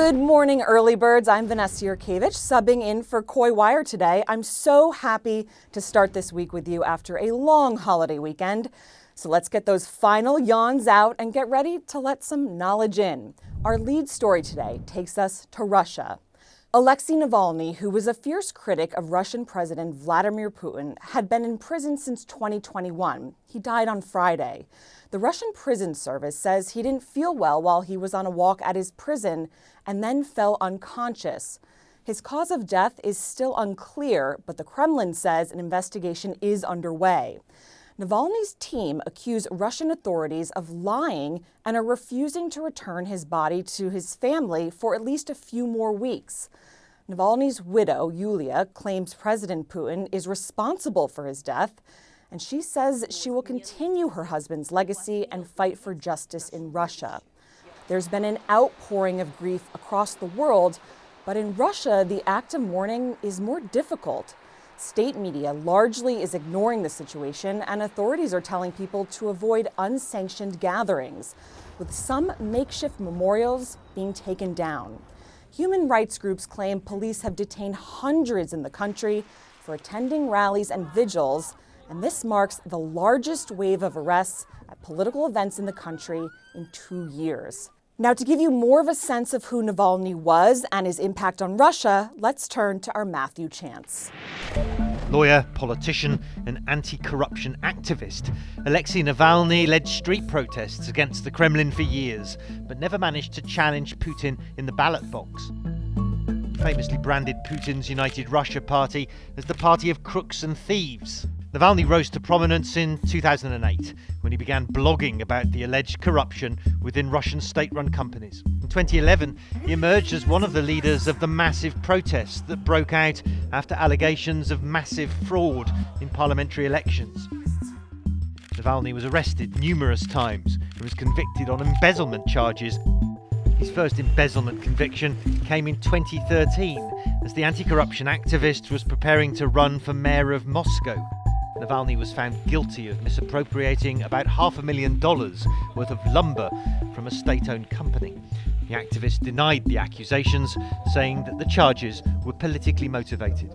Good morning, early birds. I'm Vanessa Yurkevich, subbing in for Coy Wire today. I'm so happy to start this week with you after a long holiday weekend. So let's get those final yawns out and get ready to let some knowledge in. Our lead story today takes us to Russia. Alexey Navalny, who was a fierce critic of Russian President Vladimir Putin, had been in prison since 2021. He died on Friday. The Russian prison service says he didn't feel well while he was on a walk at his prison and then fell unconscious. His cause of death is still unclear, but the Kremlin says an investigation is underway. Navalny's team accuse Russian authorities of lying and are refusing to return his body to his family for at least a few more weeks. Navalny's widow, Yulia, claims President Putin is responsible for his death, and she says she will continue her husband's legacy and fight for justice in Russia. There's been an outpouring of grief across the world, but in Russia, the act of mourning is more difficult. State media largely is ignoring the situation, and authorities are telling people to avoid unsanctioned gatherings, with some makeshift memorials being taken down. Human rights groups claim police have detained hundreds in the country for attending rallies and vigils, and this marks the largest wave of arrests at political events in the country in 2 years. Now, to give you more of a sense of who Navalny was and his impact on Russia, let's turn to our Matthew Chance. Lawyer, politician, and anti-corruption activist, Alexey Navalny led street protests against the Kremlin for years, but never managed to challenge Putin in the ballot box. He famously branded Putin's United Russia party as the party of crooks and thieves. Navalny rose to prominence in 2008 when he began blogging about the alleged corruption within Russian state-run companies. In 2011, he emerged as one of the leaders of the massive protests that broke out after allegations of massive fraud in parliamentary elections. Navalny was arrested numerous times and was convicted on embezzlement charges. His first embezzlement conviction came in 2013 as the anti-corruption activist was preparing to run for mayor of Moscow. Navalny was found guilty of misappropriating about $500,000 worth of lumber from a state-owned company. The activist denied the accusations, saying that the charges were politically motivated.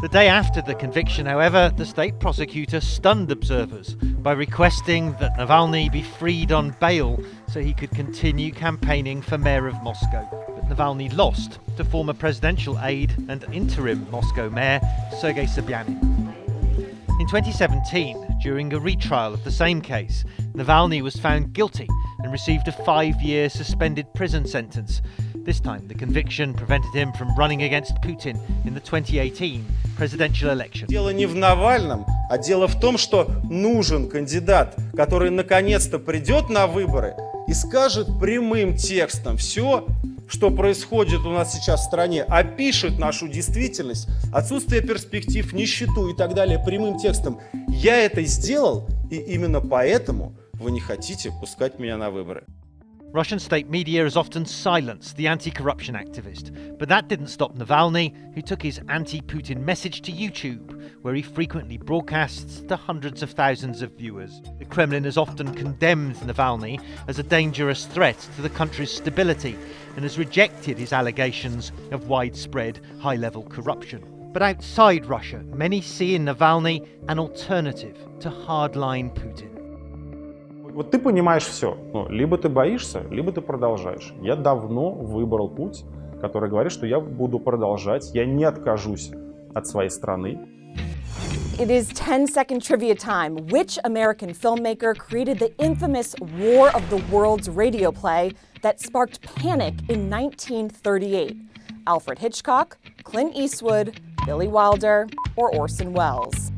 The day after the conviction, however, the state prosecutor stunned observers by requesting that Navalny be freed on bail so he could continue campaigning for mayor of Moscow. But Navalny lost to former presidential aide and interim Moscow mayor Sergei Sobyanin. In 2017, during a retrial of the same case, Navalny was found guilty and received a 5-year suspended prison sentence. This time, the conviction prevented him from running against Putin in the 2018 presidential election. Дело не в Навальном, а дело в том, что нужен кандидат, который наконец-то придет на выборы и скажет прямым текстом все, что происходит у нас сейчас в стране, опишет нашу действительность, отсутствие перспектив, нищету и так далее прямым текстом. Я это сделал, и именно поэтому вы не хотите пускать меня на выборы. Russian state media has often silenced the anti-corruption activist, but that didn't stop Navalny, who took his anti-Putin message to YouTube, where he frequently broadcasts to hundreds of thousands of viewers. The Kremlin has often condemned Navalny as a dangerous threat to the country's stability and has rejected his allegations of widespread high-level corruption. But outside Russia, many see in Navalny an alternative to hardline Putin. Вот ты понимаешь все. Либо ты боишься, либо ты продолжаешь. Я давно выбрал путь, который говорит, что я буду продолжать, я не откажусь от своей страны. It is 10-second trivia time. Which American filmmaker created the infamous War of the Worlds radio play that sparked panic in 1938? Alfred Hitchcock, Clint Eastwood, Billy Wilder, or Orson Welles?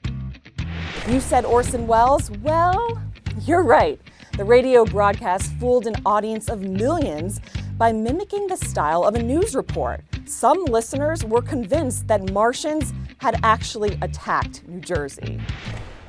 If you said Orson Welles, well, you're right. The radio broadcast fooled an audience of millions by mimicking the style of a news report. Some listeners were convinced that Martians had actually attacked New Jersey.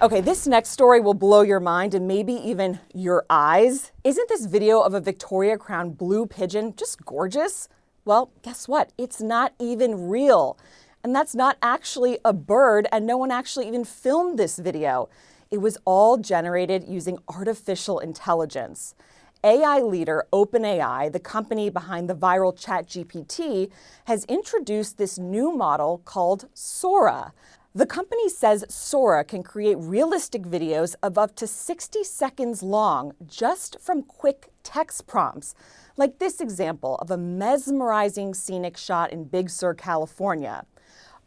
Okay, this next story will blow your mind and maybe even your eyes. Isn't this video of a Victoria Crown blue pigeon just gorgeous? Well, guess what? It's not even real. And that's not actually a bird, and no one actually even filmed this video. It was all generated using artificial intelligence. AI leader OpenAI, the company behind the viral ChatGPT, has introduced this new model called Sora. The company says Sora can create realistic videos of up to 60 seconds long just from quick text prompts, like this example of a mesmerizing scenic shot in Big Sur, California.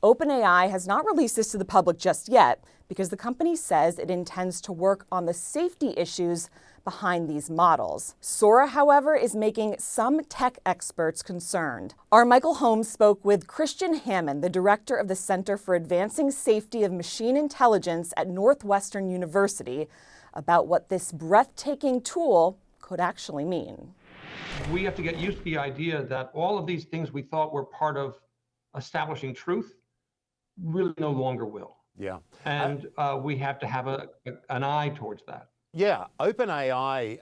OpenAI has not released this to the public just yet because the company says it intends to work on the safety issues behind these models. Sora, however, is making some tech experts concerned. Our Michael Holmes spoke with Christian Hammond, the director of the Center for Advancing Safety of Machine Intelligence at Northwestern University, about what this breathtaking tool could actually mean. We have to get used to the idea that all of these things we thought were part of establishing truth really no longer will. Yeah. And we have to have an eye towards that. Yeah, OpenAI,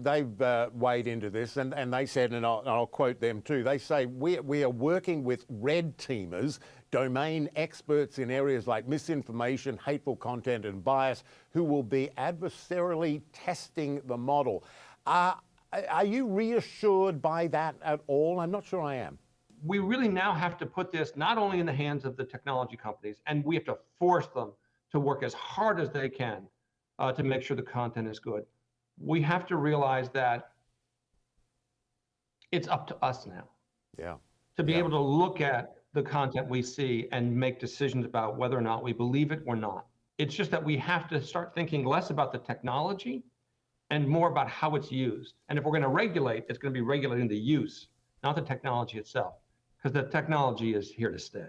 they've weighed into this, and they said, and I'll quote them too, they say, we are working with red teamers, domain experts in areas like misinformation, hateful content, and bias, who will be adversarially testing the model. Are you reassured by that at all? I'm not sure I am. We really now have to put this not only in the hands of the technology companies, and we have to force them to work as hard as they can to make sure the content is good. We have to realize that it's up to us now to be able to look at the content we see and make decisions about whether or not we believe it or not. It's just that we have to start thinking less about the technology and more about how it's used. And if we're going to regulate, it's going to be regulating the use, not the technology itself, because the technology is here to stay.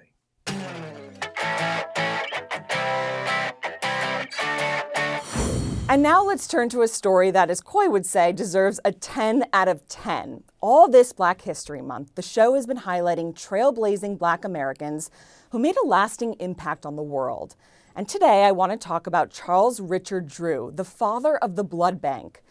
And now let's turn to a story that, as Coy would say, deserves a 10 out of 10. All this Black History Month, the show has been highlighting trailblazing Black Americans who made a lasting impact on the world. And today I want to talk about Charles Richard Drew, the father of the blood bank.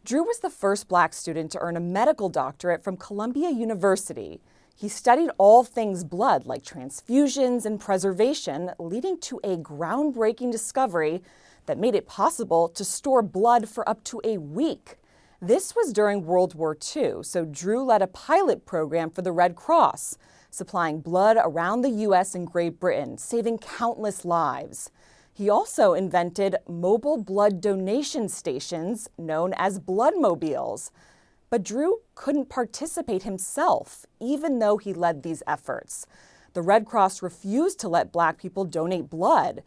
Drew was the first Black student to earn a medical doctorate from Columbia University. He studied all things blood, like transfusions and preservation, leading to a groundbreaking discovery that made it possible to store blood for up to a week. This was during World War II, so Drew led a pilot program for the Red Cross, supplying blood around the U.S. and Great Britain, saving countless lives. He also invented mobile blood donation stations known as bloodmobiles. But Drew couldn't participate himself, even though he led these efforts. The Red Cross refused to let Black people donate blood.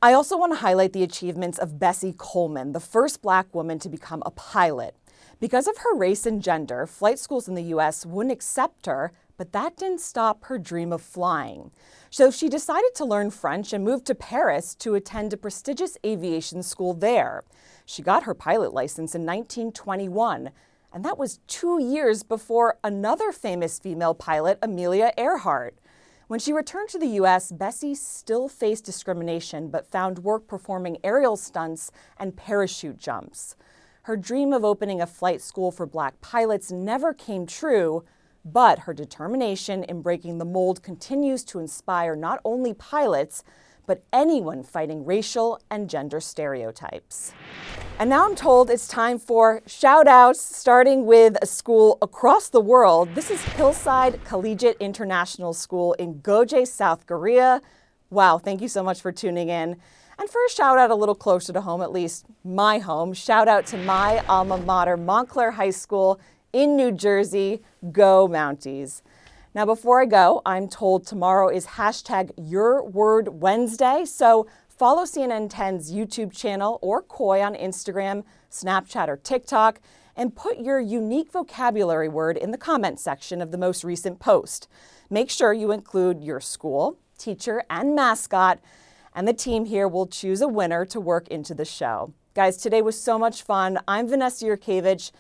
I also want to highlight the achievements of Bessie Coleman, the first Black woman to become a pilot. Because of her race and gender, flight schools in the U.S. wouldn't accept her, but that didn't stop her dream of flying. So she decided to learn French and moved to Paris to attend a prestigious aviation school there. She got her pilot license in 1921, and that was 2 years before another famous female pilot, Amelia Earhart. When she returned to the U.S., Bessie still faced discrimination, but found work performing aerial stunts and parachute jumps. Her dream of opening a flight school for Black pilots never came true, but her determination in breaking the mold continues to inspire not only pilots, but anyone fighting racial and gender stereotypes. And now I'm told it's time for shout-outs, starting with a school across the world. This is Hillside Collegiate International School in Goje, South Korea. Wow, thank you so much for tuning in. And for a shout-out a little closer to home, at least my home, shout-out to my alma mater, Montclair High School in New Jersey. Go Mounties. Now, before I go, I'm told tomorrow is #YourWordWednesday, so follow CNN 10's YouTube channel or Coy on Instagram, Snapchat, or TikTok, and put your unique vocabulary word in the comment section of the most recent post. Make sure you include your school, teacher, and mascot, and the team here will choose a winner to work into the show. Guys, today was so much fun. I'm Vanessa Yurkevich.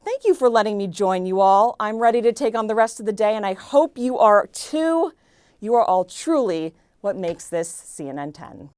Thank you for letting me join you all. I'm ready to take on the rest of the day, and I hope you are too. You are all truly what makes this CNN 10.